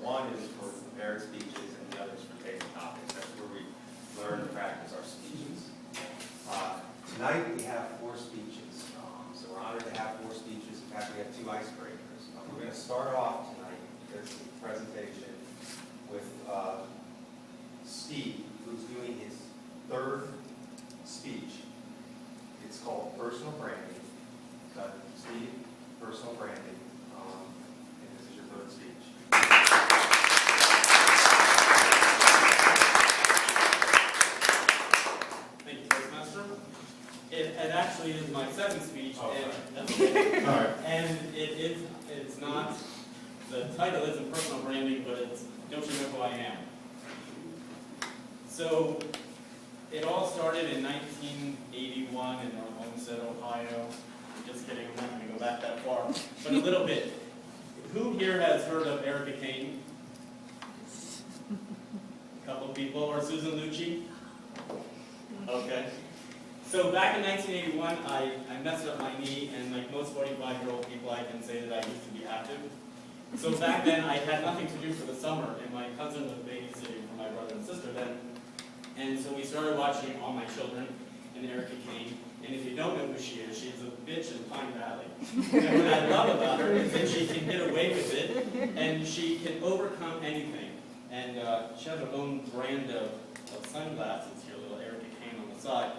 One is for prepared speeches, and the other is for table topics. That's where we learn to practice our speeches. Tonight we have 4 speeches, so we're honored to have 4 speeches. In fact, we have 2 icebreakers. We're going to start off tonight, this presentation, with Steve, who's doing his 3rd speech. It's called Personal Branding. So, Steve, Personal Branding, and this is your 3rd speech. Thank you, Toastmaster. It actually is my 2nd speech, and it's not, the title isn't personal branding, but it's Don't You Know Who I Am? So, it all started in 1981 in Homestead, Ohio. Just kidding, I'm not going to go back that far, but a little bit. Who here has heard of Erica Kane? A couple people, or Susan Lucci? Okay. So back in 1981, I messed up my knee, and like most 45-year-old people, I can say that I used to be active. So back then, I had nothing to do for the summer, and my cousin was babysitting for my brother and sister then. And so we started watching All My Children and Erica Kane. And if you don't know who she is, she's a bitch in Pine Valley. And what I love about her is that she can get away with it, and she can overcome anything. And she has her own brand of sunglasses here, little Erica Kane on the side.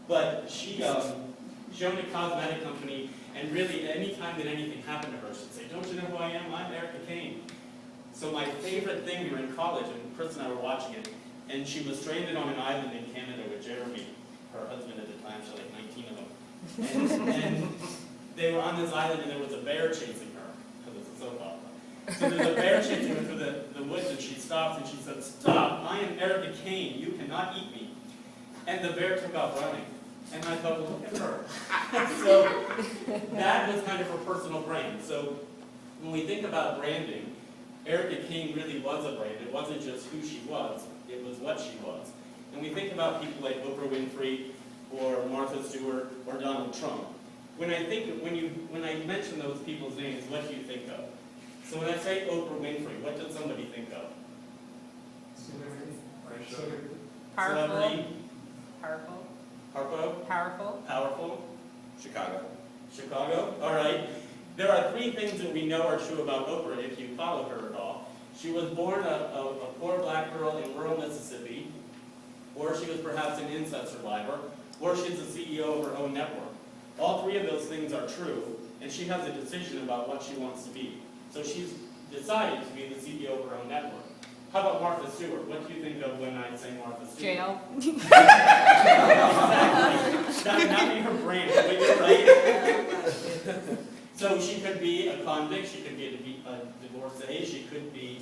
But she owned a cosmetic company, and really any time that anything happened to her, she'd say, "Don't you know who I am? I'm Erica Kane." So my favorite thing, we were in college, and Chris and I were watching it, and she was stranded on an island in Canada with Jeremy, her husband at the time. She had like 19 of them. And they were on this island, and there was a bear chasing her, because it's a soap opera. So there's a bear chasing her through the woods, and she stops, and she said, "Stop, I am Erica Kane, you cannot eat me." And the bear took off running. And I thought, well, look at her. So that was kind of her personal brand. So when we think about branding, Erica Kane really was a brand. It wasn't just who she was, it was what she was. And we think about people like Oprah Winfrey, or Martha Stewart, or Donald Trump. When I mention those people's names, what do you think of? So when I say Oprah Winfrey, what does somebody think of? Celebrity. Powerful. Harpo? Powerful. Powerful. Chicago. Chicago? All right. There are 3 things that we know are true about Oprah if you follow her at all. She was born a poor black girl in rural Mississippi, or she was perhaps an incest survivor, or she's the CEO of her own network. All 3 of those things are true, and she has a decision about what she wants to be. So she's decided to be the CEO of her own network. How about Martha Stewart? What do you think of when I say Martha Stewart? Jail. Exactly. That would not be her brand, but you're right. So she could be a convict, she could be a divorcee, she could be,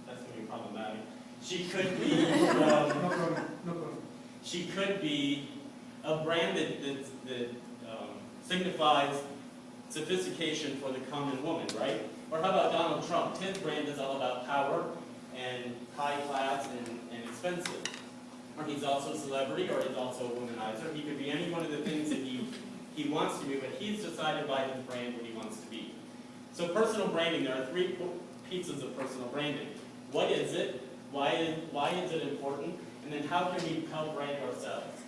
that's going to be problematic, she could be, she could be a brand that signifies sophistication for the common woman, right? Or how about Donald Trump? His brand is all about power and high class and expensive. Or he's also a celebrity, or he's also a womanizer. He could be any one of the things that he wants to be, but he's decided by his brand what he wants to be. So personal branding, there are 3 pieces of personal branding. What is it? Why is it important? And then how can we help brand ourselves?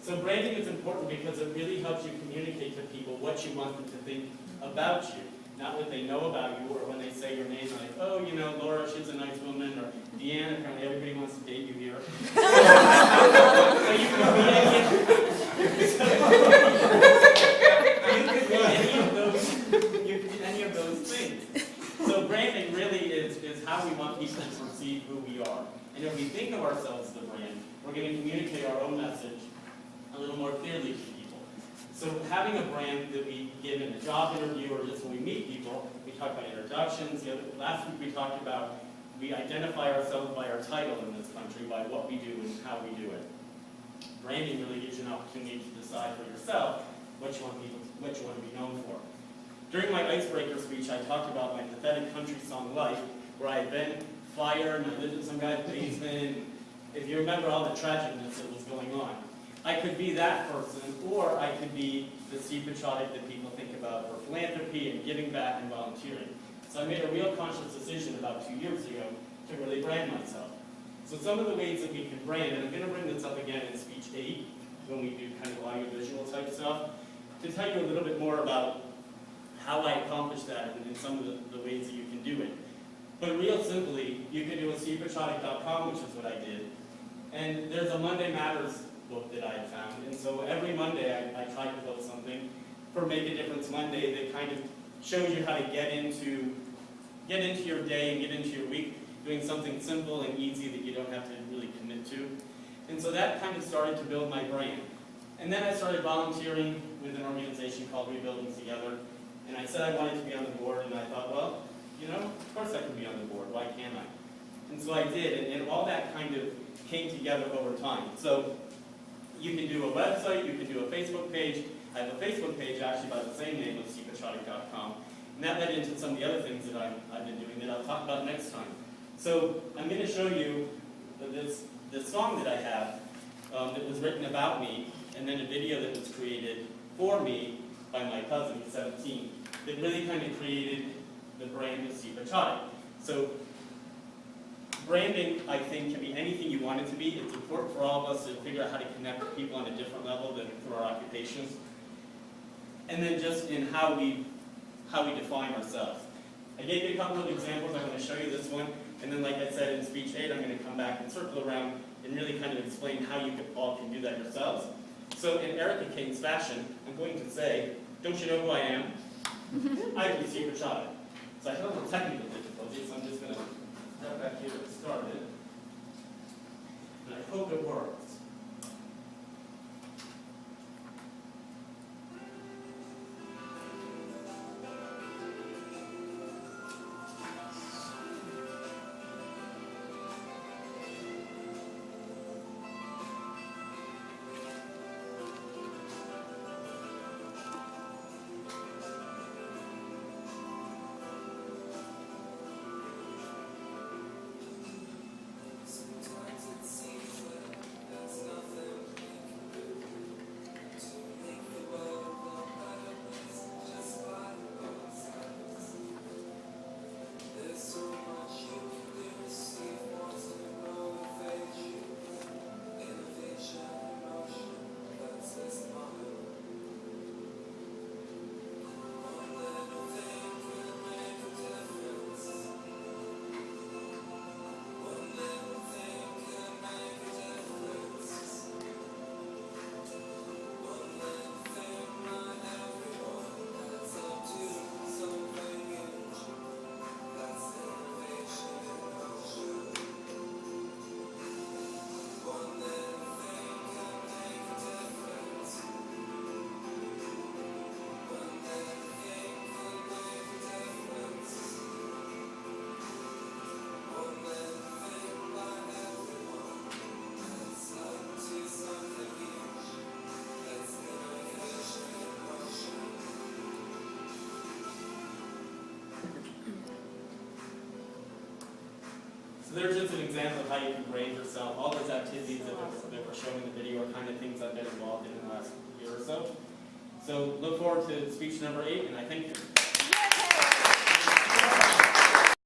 So branding is important because it really helps you communicate to people what you want them to think about you. Not what they know about you, or when they say your name, like, oh, you know, Laura, she's a nice woman, or Deanna, apparently everybody wants to date you here. So you could be any of those things. So branding really is how we want people to perceive who we are. And if we think of ourselves as the brand, we're going to communicate our own message a little more clearly to people. So having a brand that we give in a job interview, or just when we meet people, we talk about introductions. Last week we talked about, we identify ourselves by our title in this country, by what we do and how we do it. Branding really gives you an opportunity to decide for yourself what you want to be known for. During my icebreaker speech, I talked about my pathetic country song Life, where I had been fired and I lived in some guy's basement. If you remember all the tragicness that was going on. I could be that person, or I could be the Steve Pachotic that people think about for philanthropy and giving back and volunteering. So I made a real conscious decision about 2 years ago to really brand myself. So some of the ways that we can brand, and I'm going to bring this up again in speech 8, when we do kind of audio-visual type stuff, to tell you a little bit more about how I accomplished that and some of the ways that you can do it. But real simply, you can do a stevepatriotic.com, which is what I did. And there's a Monday Matters book that I had found. And so every Monday I try to post something for Make a Difference Monday that kind of shows you how to get into your day and get into your week doing something simple and easy that you don't have to really commit to. And so that kind of started to build my brand. And then I started volunteering with an organization called Rebuilding Together. And I said I wanted to be on the board, and I thought, well, you know, of course I can be on the board. Why can't I? And so I did, and all that kind of came together over time. So you can do a website, you can do a Facebook page. I have a Facebook page actually by the same name of stevepatriotic.com. And that led into some of the other things that I've been doing that I'll talk about next time. So I'm going to show you this song that I have that was written about me, and then a video that was created for me by my cousin, who's 17, that really kind of created the brand of Steve Patriotic. So branding, I think, can be anything you want it to be. It's important for all of us to figure out how to connect with people on a different level than through our occupations. And then just in how we define ourselves. I gave you a couple of examples. I'm going to show you this one. And then, like I said, in speech 8, I'm going to come back and circle around and really kind of explain how you all can do that yourselves. So in Erica King's fashion, I'm going to say, don't you know who I am? I'm Steve Patriotic. So I have a little technical difficulties, so I'm just going to step back here and start it. And I hope it works. So there's just an example of how you can brand yourself. All those activities that we're showing in the video are kind of things I've been involved in the last year or so. So look forward to speech number 8, and I thank you.